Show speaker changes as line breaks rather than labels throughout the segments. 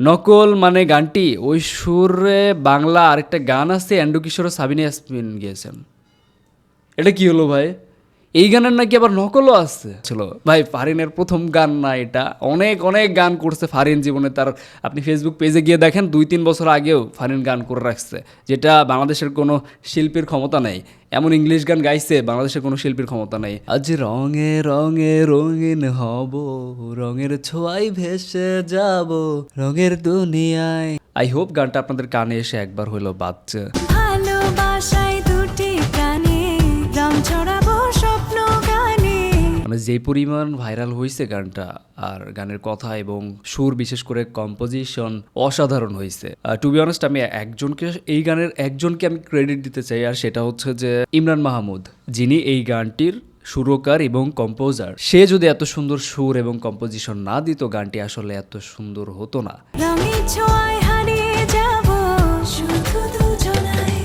নকল মানে গানটি ওই সুরে বাংলা আরেকটা গান আছে, এন্ড্রু কিশোর ও সাবিনা ইয়াসমিন গিয়েছেন। এটা কি হলো ভাই? এই গানের নাকি আবার নকলও আছে ছিল ভাই। ফারিনের প্রথম গান না এটা, অনেক অনেক গান করছে ফারিন জীবনে। তার আপনি ফেসবুক পেজে গিয়ে দেখেন 2-3 বছর আগেও ফারিন গান করে রাখছে, যেটা বাংলাদেশের কোনো শিল্পীর ক্ষমতা নেই। এমন ইংলিশ গান গাইছে, বাংলাদেশের কোনো শিল্পীর ক্ষমতা নেই। আজ রঙে রঙে রঙিন হব, রঙের ছোঁয়ায় ভেসে যাব রঙের দুনিয়ায়। আই হোপ গানটা আপনাদের কানে এসে একবার হইলো বাজছে।
ভালোবাসায় দুটি প্রাণে রং ছড়াবো স্বপ্ন গানে।
মানে যে পরিমাণ ভাইরাল হয়েছে গানটা, আর গানের কথা এবং সুর, বিশেষ করে কম্পোজিশন অসাধারণ হয়েছে। টু বি অনেস্ট, আমি এই গানের একজনকে আমি ক্রেডিট দিতে চাই, আর সেটা হচ্ছে যে ইমরান মাহমুদ, যিনি এই গানটির সুরকার এবং কম্পোজার। সে যদি এত সুন্দর সুর এবং কম্পোজিশন না দিত, গানটি আসলে এত সুন্দর হতো না।
রঙের ছোঁয়ায় হারিয়ে যাব শুধু দুজনায়।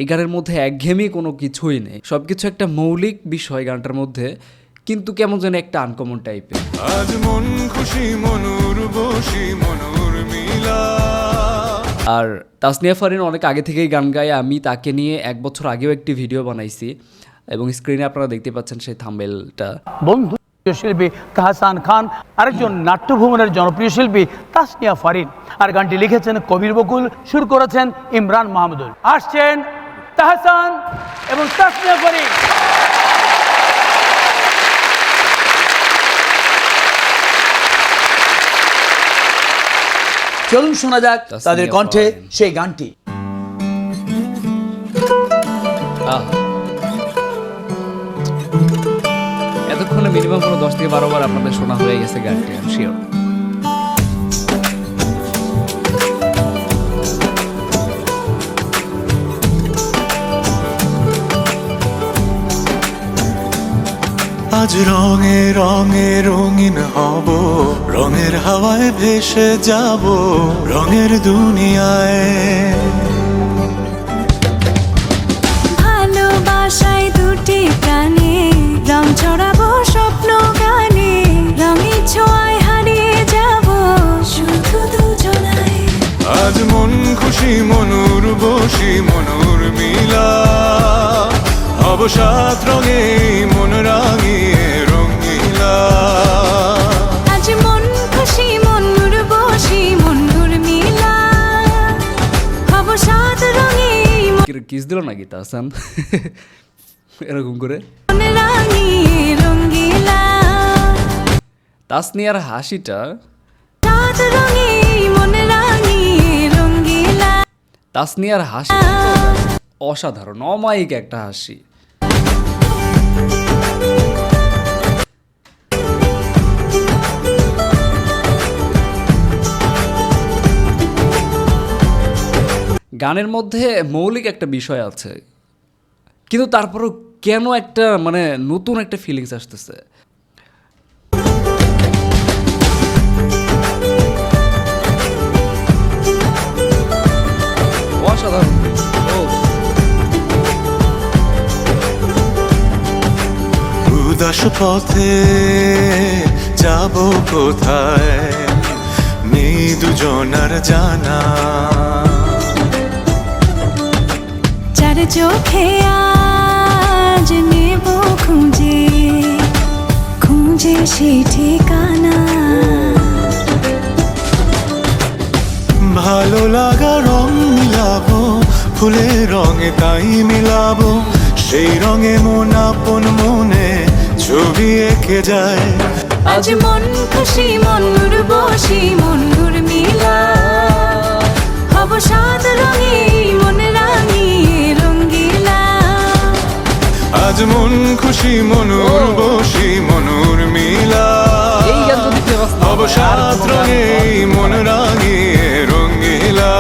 এই গানের মধ্যে একঘেয়েমি কোনো কিছুই নেই, সবকিছু একটা মৌলিক বিষয় গানটার মধ্যে, কিন্তু কেমন যেন একটা আনকমন টাইপের।
আজ মন খুশি মনুর বসি মনুর মিলা।
আর তাসনিয়া ফারিন অনেক আগে থেকেই গান গায়। আমি তাকে নিয়ে 1 বছর আগেও একটি ভিডিও বানাইছি, এবং স্ক্রিনে আপনারা দেখতে পাচ্ছেন সেই থাম্বনেলটা।
বন্ধু শিল্পী তাহসান খান, আরেকজন নাট্যভুবনের জনপ্রিয় শিল্পী তাসনিয়া ফারিন। আর গানটি লিখেছেন কবির বকুল, সুর করেছেন ইমরান মাহমুদুল। আসছেন তাহসান এবং তাসনিয়া ফারিন। চলুন শোনা যাক তাদের কণ্ঠে সেই গানটি।
এতক্ষণে মিনিমাম কোনো 10 থেকে 12 বার আপনাদের শোনা হয়ে গেছে গানটি, আমি শিওর।
আজ রঙে রঙে রঙিন হব, রঙের হাওয়ায় ভেসে যাব রঙের দুনিয়ায়।
ভালোবাসায় দুটি প্রাণে রং ছড়াবো স্বপ্ন গানে। রঙের ছোঁয়ায় হারিয়ে যাব শুধু দুজনায়।
আজ মন খুশি মনুর বসি মনুর মিলা। অবসাদ রঙে মন রাঙিয়ে রঙিলা।
আজ মন খুশি মনুর বসি মনুর মিলা। অবসাদ রঙে
কিস দিল নাকি তাহসান এরকম করে?
মন রাঙিয়ে রঙিলা।
তাসনিয়ার হাসিটা,
সাত রঙে মন রাঙিয়ে রঙিলা।
তাসনিয়ার হাসি অসাধারণ, অমায়িক একটা হাসি। গানের মধ্যে মৌলিক একটা বিষয় আছে, কিন্তু তারপরও কেন একটা মানে নতুন একটা ফিলিংস আসতেছে। অসাধারণ।
উদাস পথে যাব কোথায়, নেই দুজনার জানা।
চার চোখে আজ নেব খুঁজে খুঁজে সেই ঠিকানা।
ভালো লাগা রং মিলাবো, ফুলের রঙে তাই মিলাবো। সেই রঙে মন আপন মনে ছবি এঁকে যায়।
আজ মন খুশি মনুর বসি মনুর মিলা। অবসাদ রঙে মন রাঙিয়ে রঙিলা।
আজ মন খুশি মনুর বসি মনুর মিলা।
এই গান যদি ফেমাস না হয়,
অবসাদ রঙে মন রাঙিয়ে রঙিলা।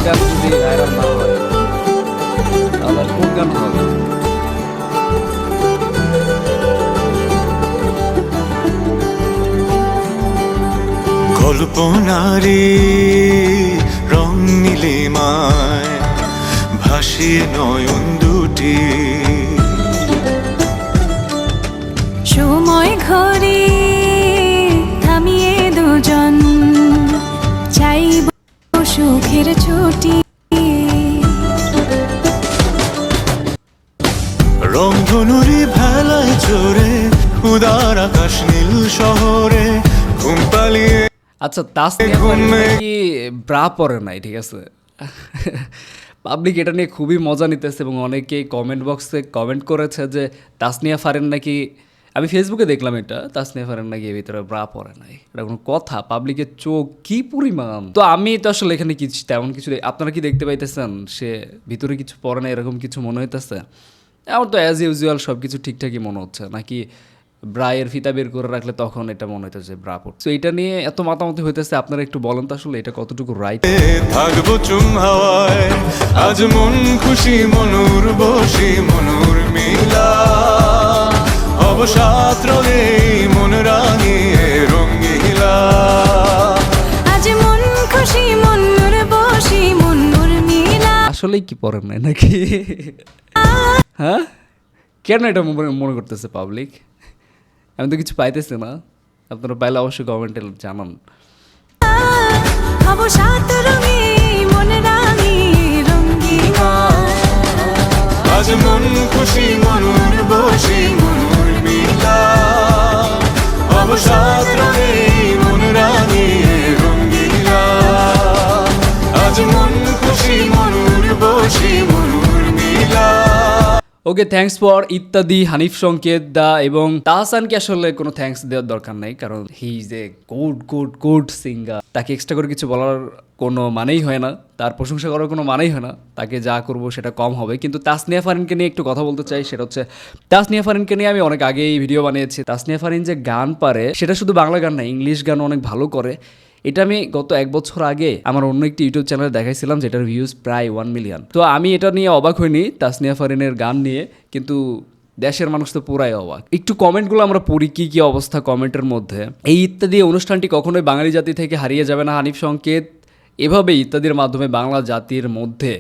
গান যদি ভাইরাল না হয়, তাহলে কোন গান হবে?
কল্পনারি রং নীলিমায় ভাসিয়ে নয়ন দুটি।
সময় ঘরে থামিয়ে দুজন
আচ্ছা তাসনিয়া ফারিন নাকি ব্রা পরে নাই, ঠিক আছে। পাবলিক এটা নিয়ে খুবই মজা নিতেছে এবং অনেকেই কমেন্ট বক্সে কমেন্ট করেছে যে তাসনিয়া ফারিন নাকি, আমি ফেসবুকে দেখলাম এটা, তাসনিয়া ফারিন নাকি এর ভিতরে ব্রা পরে নাই। এটা কোনো কথা? পাবলিকের চোখ কি পরিমাণ! তো আমি তো আসলে এখানে কিছু তেমন কিছু আপনারা কি দেখতে পাইতেছেন সে ভিতরে কিছু পরে না এরকম কিছু মনে হইতেছে? আমার তো অ্যাজ ইউজুয়াল সব কিছু ঠিকঠাকই মনে হচ্ছে, নাকি ব্রায়ের ফিতা বের করে রাখলে তখন এটা মনে হইতেছে ব্রা পড়ছে। তো এটা নিয়ে এত মাতামাতি হইতেছে, আপনারা একটু বলেন তো আসলে এটা কতটুকু রাইট?
থাকবো চুম হাওয়ায় আজ মন খুশি মনুর বসি মনুর মিলা অবসাদ রঙে মন রাঙিয়ে রঙ্গিলা
আজ মন খুশি মনুর বসি মনুর মিলা।
আসলেই কি পড়েন নাই নাকি? হ্যাঁ, কেন এটা মনে করতেছে পাবলিক? আমি তো কিছু পাইতেছি না, আপনারা পাইলে অবশ্যই কমেন্টে জানান।
অবসাদ রঙে মন রাঙিয়ে রঙ্গিলা
আজ মন খুশি মনুর বসি মনুর মিলা অবসাদ রঙে মন রাঙিয়ে রঙ্গিলা আজ মন খুশি মনুর বসি মনুর মিলা।
ওকে, থ্যাঙ্কস ফর ইত্যাদি, হানিফ সংকেত দা এবং তাহসানকে আসলে কোনো থ্যাঙ্কস দেওয়ার দরকার নাই, কারণ he is a good singer. তাকে এক্সট্রা করে কিছু বলার কোনো মানেই হয় না, তার প্রশংসা করার কোনো মানেই হয় না। তাকে যা করব সেটা কম হবে। কিন্তু তাসনিয়া ফারিনকে নিয়ে একটু কথা বলতে চাই, সেটা হচ্ছে তাসনিয়া ফারিনকে নিয়ে আমি অনেক আগেই ভিডিও বানিয়েছি। তাসনিয়া ফারিন যে গান পারে সেটা শুধু বাংলা গান না, ইংলিশ গানও অনেক ভালো করে। এটা আমি গত 1 বছর আগে আমার অন্য একটি ইউটিউব চ্যানেলে দেখাইছিলাম, যেটার ভিউজ প্রায় 1 মিলিয়ন। তো আমি এটা নিয়ে অবাক হইনি তাসনিয়া ফারিনের গান নিয়ে, কিন্তু দেশের মানুষ তো পুরাই অবাক। একটু কমেন্টগুলো আমরা পড়ি, কি কি অবস্থা কমেন্টের মধ্যে। এই ইত্যাদি অনুষ্ঠানটি কখনোই বাঙালি জাতি থেকে হারিয়ে যাবে না। হানিফ সংকেত এভাবে ইত্যাদির মাধ্যমে বাংলা জাতির মধ্যে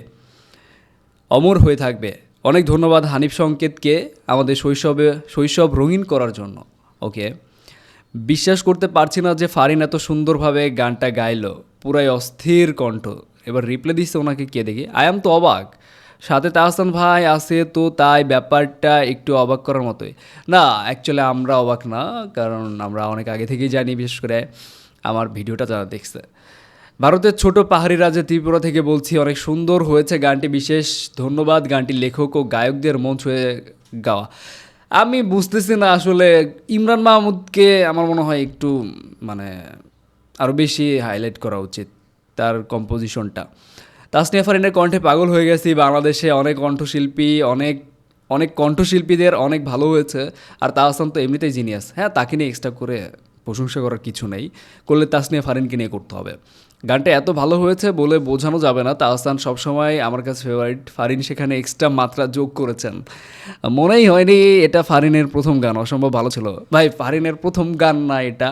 অমর হয়ে থাকবে। অনেক ধন্যবাদ হানিফ সংকেতকে আমাদের শৈশব রঙিন করার জন্য। ওকে, বিশ্বাস করতে পারছি না যে ফারিন এত সুন্দরভাবে গানটা গাইলো, পুরাই অস্থির কণ্ঠ। এবার রিপ্লে দিচ্ছে ওনাকে, কে দেখি, আয়াম তো অবাক। সাথে তাহসান ভাই আছে, তো তাই ব্যাপারটা একটু অবাক করার মতোই। না, অ্যাকচুয়ালি আমরা অবাক না, কারণ আমরা অনেক আগে থেকেই জানি, বিশেষ করে আমার ভিডিওটা যারা দেখছে। ভারতের ছোট পাহাড়ি রাজ্য ত্রিপুরা থেকে বলছি, অনেক সুন্দর হয়েছে গানটি। বিশেষ ধন্যবাদ গানটির লেখক ও গায়কদের মন ছুঁয়ে গাওয়া। আমি বুঝতেছি না আসলে, ইমরান মাহমুদকে আমার মনে হয় একটু আরও বেশি হাইলাইট করা উচিত তার কম্পোজিশনটা। তাসনিয়া ফারিনের কণ্ঠে পাগল হয়ে গেছি। বাংলাদেশে অনেক কণ্ঠশিল্পীদের অনেক ভালো হয়েছে, আর তাহসান তো এমনিতেই জিনিয়াস। হ্যাঁ, তাকে নিয়ে এক্সট্রা করে প্রশংসা করার কিছু নেই, করলে তাসনিয়া ফারিনকে নিয়ে করতে হবে। গানটা এত ভালো হয়েছে বলে বোঝানো যাবে না। তাহসান সবসময় আমার কাছে ফেভারিট, ফারিন সেখানে এক্সট্রা মাত্রা যোগ করেছেন। মনেই হয়নি এটা ফারিনের প্রথম গান, অসম্ভব ভালো ছিল। ভাই, ফারিনের প্রথম গান না এটা,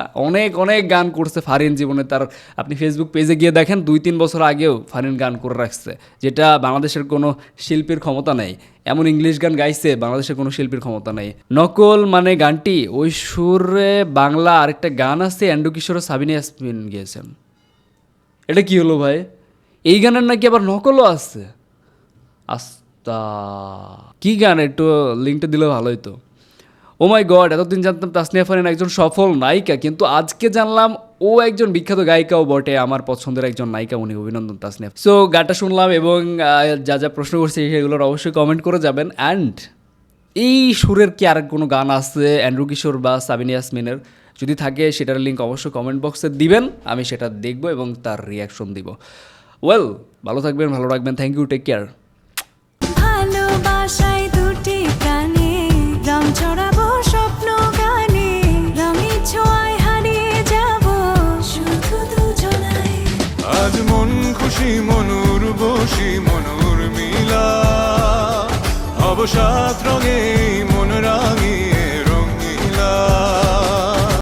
অনেক গান করছে ফারিন জীবনে। তার আপনি ফেসবুক পেজে গিয়ে দেখেন, 2-3 বছর আগেও ফারিন গান করে রাখছে, যেটা বাংলাদেশের কোনো শিল্পীর ক্ষমতা নেই। এমন ইংলিশ গান গাইছে বাংলাদেশের কোনো শিল্পীর ক্ষমতা নেই। নকল মানে গানটি ওই সুরে বাংলা আরেকটা গান আছে, এন্ড্রু কিশোর সাবিনা ইয়াসমিন গেয়েছেন। এটা কি হলো ভাই? এই গানের নাকি আবার নকলও আছে? আস্তা, কি গান? একটু লিঙ্কটা দিলে ভালো হতো। ও মাই গড, এতদিন জানতাম তাসনিয়া ফারিন একজন সফল নায়িকা, কিন্তু আজকে জানলাম ও একজন বিখ্যাত গায়িকাও বটে। আমার পছন্দের একজন নায়িকা উনি, অভিনন্দন তাসনিয়া। সো গানটা শুনলাম এবং যা প্রশ্ন করছে সেগুলোর অবশ্যই কমেন্ট করে যাবেন। অ্যান্ড এই সুরের কি আর কোনো গান আছে এন্ড্রু কিশোর বা সাবিনা ইয়াসমিনের? যদি থাকে সেটার লিঙ্ক অবশ্যই কমেন্ট বক্সে দিবেন, আমি সেটা দেখব এবং তার রিয়াকশন দিব। ওয়েল, ভালো থাকবেন, ভালো রাখবেন। Thank you, take care.
ভালোবাসায় দুটি প্রাণে রং ছড়াবো স্বপ্ন গানে, রঙের ছোঁয়ায় হারিয়ে যাব শুধু দুজনায়।
আজ মন খুশি মনুর বসি মনুর মিলা অবসাদ রঙে